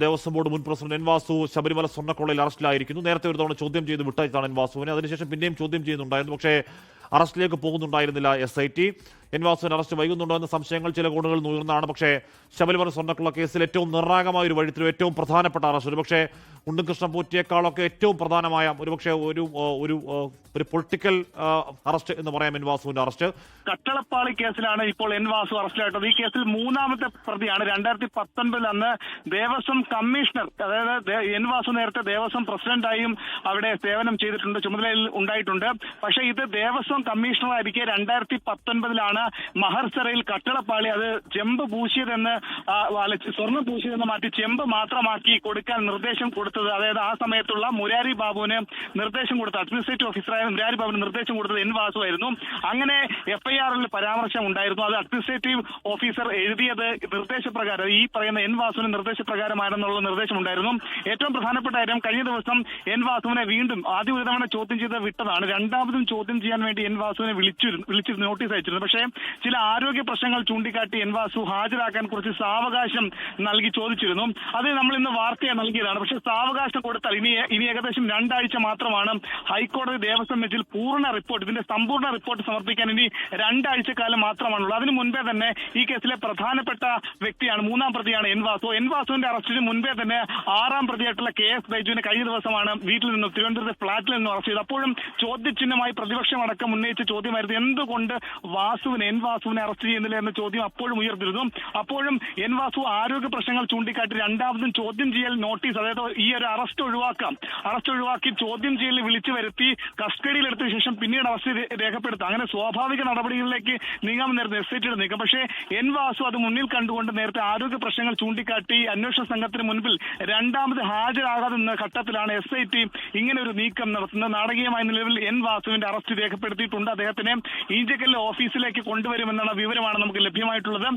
Devaswom board മുൻ president N Vasu Sabarimala സ്വർണ്ണക്കൊള്ളയിൽ അറസ്റ്റിലായിരിക്കുന്നു. നേരത്തെ ഒരു തവണ ചോദ്യം ചെയ്ത് വിട്ടയച്ചാണ് എൻ വാസുവിനെ. അതിനുശേഷം പിന്നെയും ചോദ്യം ചെയ്യുന്നുണ്ടായിരുന്നു. പക്ഷേ അറസ്റ്റിലേക്ക് പോകുന്നുണ്ടായിരുന്നില്ല SIT. എൻ വാസുവിന് അറസ്റ്റ് വൈകുന്നുണ്ടോ എന്ന സംശയങ്ങൾ ചില കോണുകളിൽ ഉയർന്നതാണ്. പക്ഷേ ശബരിമല സ്വർണ്ണക്കൊള്ള കേസിൽ ഏറ്റവും നിർണായകമായ ഒരു വഴിത്തിരിവ്, ഏറ്റവും പ്രധാനപ്പെട്ട അറസ്റ്റ്, ഒരുപക്ഷെ ഉണ്ണികൃഷ്ണൻ പോറ്റിയേക്കാളൊക്കെ ഏറ്റവും പ്രധാനമായ ഒരുപക്ഷെ ഒരു പൊളിറ്റിക്കൽ അറസ്റ്റ് എന്ന് പറയാം എൻ വാസുവിന്റെ അറസ്റ്റ്. കട്ടളപ്പാളി കേസിലാണ് ഇപ്പോൾ എൻ വാസു അറസ്റ്റിലായിട്ടത്. ഈ കേസിൽ മൂന്നാമത്തെ പ്രതിയാണ്. 2019 അന്ന് ദേവസ്വം കമ്മീഷണർ, അതായത് എൻ വാസു നേരത്തെ ദേവസ്വം പ്രസിഡന്റായും അവിടെ സേവനം ചെയ്തിട്ടുണ്ട്, ചുമതലയിൽ ഉണ്ടായിട്ടുണ്ട്. പക്ഷേ ഇത് ദേവസ്വം കമ്മീഷണറായിരിക്കെ 2019 മഹർസറയിൽ കട്ടളപ്പാളി അത് ചെമ്പ് പൂശിയതെന്ന് സ്വർണ്ണം പൂശിയതെന്ന് മാറ്റി ചെമ്പ് മാത്രമാക്കി കൊടുക്കാൻ നിർദ്ദേശം കൊടുത്തത്, അതായത് ആ സമയത്തുള്ള മുരാരി ബാബുവിന് നിർദ്ദേശം കൊടുത്ത അഡ്മിനിസ്ട്രേറ്റീവ് ഓഫീസറായ മുരാരി ബാബുവിന് നിർദ്ദേശം കൊടുത്തത് എൻ വാസു ആയിരുന്നു. അങ്ങനെ FIR-ൽ പരാമർശം ഉണ്ടായിരുന്നു. അത് അഡ്മിനിസ്ട്രേറ്റീവ് ഓഫീസർ എഴുതിയത് നിർദ്ദേശപ്രകാരം, ഈ പറയുന്ന എൻ വാസുവിന് നിർദ്ദേശപ്രകാരമാണെന്നുള്ള നിർദ്ദേശമുണ്ടായിരുന്നു. ഏറ്റവും പ്രധാനപ്പെട്ട കാര്യം, കഴിഞ്ഞ ദിവസം എൻ വാസുവിനെ വീണ്ടും ആദ്യം ഒരു തവണ ചോദ്യം ചെയ്ത് വിട്ടതാണ്. രണ്ടാമതും ചോദ്യം ചെയ്യാൻ വേണ്ടി എൻ വാസുവിനെ വിളിച്ചിരുന്നു, നോട്ടീസ് അയച്ചിരുന്നു. പക്ഷേ ചില ആരോഗ്യ പ്രശ്നങ്ങൾ ചൂണ്ടിക്കാട്ടി എൻ വാസു ഹാജരാക്കാൻ കുറച്ച് സാവകാശം നൽകി ചോദിച്ചിരുന്നു. അത് നമ്മൾ ഇന്ന് വാർത്തയെ നൽകിയതാണ്. പക്ഷേ സാവകാശം കൊടുത്താൽ ഇനി ഏകദേശം 2 ആഴ്ച മാത്രമാണ് ഹൈക്കോടതി ദേവസ്വം ബെഞ്ചിൽ പൂർണ്ണ റിപ്പോർട്ട്, ഇതിന്റെ സമ്പൂർണ്ണ റിപ്പോർട്ട് സമർപ്പിക്കാൻ ഇനി 2 ആഴ്ചക്കാലം മാത്രമാണുള്ളത്. അതിനു മുൻപേ തന്നെ ഈ കേസിലെ പ്രധാനപ്പെട്ട വ്യക്തിയാണ്, 3-ാം പ്രതിയാണ് എൻ വാസു. എൻ വാസുവിന്റെ അറസ്റ്റിന് മുൻപേ തന്നെ 6-ാം പ്രതിയായിട്ടുള്ള KS ബൈജുവിനെ കഴിഞ്ഞ ദിവസമാണ് വീട്ടിൽ നിന്ന്, തിരുവനന്തപുരത്തെ ഫ്ളാറ്റിൽ നിന്ന് അറസ്റ്റ് ചെയ്തത്. അപ്പോഴും ചോദ്യചിഹ്നമായി പ്രതിപക്ഷമടക്കം ഉന്നയിച്ച ചോദ്യമായിരുന്നു, എന്തുകൊണ്ട് എൻ വാസുവിനെ അറസ്റ്റ് ചെയ്യുന്നില്ല എന്ന ചോദ്യം അപ്പോഴും ഉയർന്നിരുന്നു. അപ്പോഴും എൻ വാസു ആരോഗ്യ പ്രശ്നങ്ങൾ ചൂണ്ടിക്കാട്ടി രണ്ടാമതും ചോദ്യം ചെയ്യൽ നോട്ടീസ്, അതായത് ഈ ഒരു അറസ്റ്റ് ഒഴിവാക്കി ചോദ്യം ചെയ്യലിൽ വിളിച്ചു വരുത്തി കസ്റ്റഡിയിലെടുത്ത ശേഷം പിന്നീട് അറസ്റ്റ് രേഖപ്പെടുത്തുക, അങ്ങനെ സ്വാഭാവിക നടപടികളിലേക്ക് നീങ്ങാമെന്നായിരുന്നു SITയുടെ നീക്കം. പക്ഷേ എൻ വാസു അത് മുന്നിൽ കണ്ടുകൊണ്ട് നേരത്തെ ആരോഗ്യ പ്രശ്നങ്ങൾ ചൂണ്ടിക്കാട്ടി അന്വേഷണ സംഘത്തിന് മുൻപിൽ രണ്ടാമത് ഹാജരാകാതെ നിന്ന ഘട്ടത്തിലാണ് SIT ഇങ്ങനെ ഒരു നീക്കം നടത്തുന്നത്. നാടകീയമായ നിലവിൽ എൻ വാസുവിന്റെ അറസ്റ്റ് രേഖപ്പെടുത്തിയിട്ടുണ്ട്. അദ്ദേഹത്തിനെ ഈഞ്ചക്കല്ല് ഓഫീസിലേക്ക് കൊണ്ടുവരുമെന്നുള്ള വിവരമാണ് നമുക്ക് ലഭ്യമായിട്ടുള്ളത്.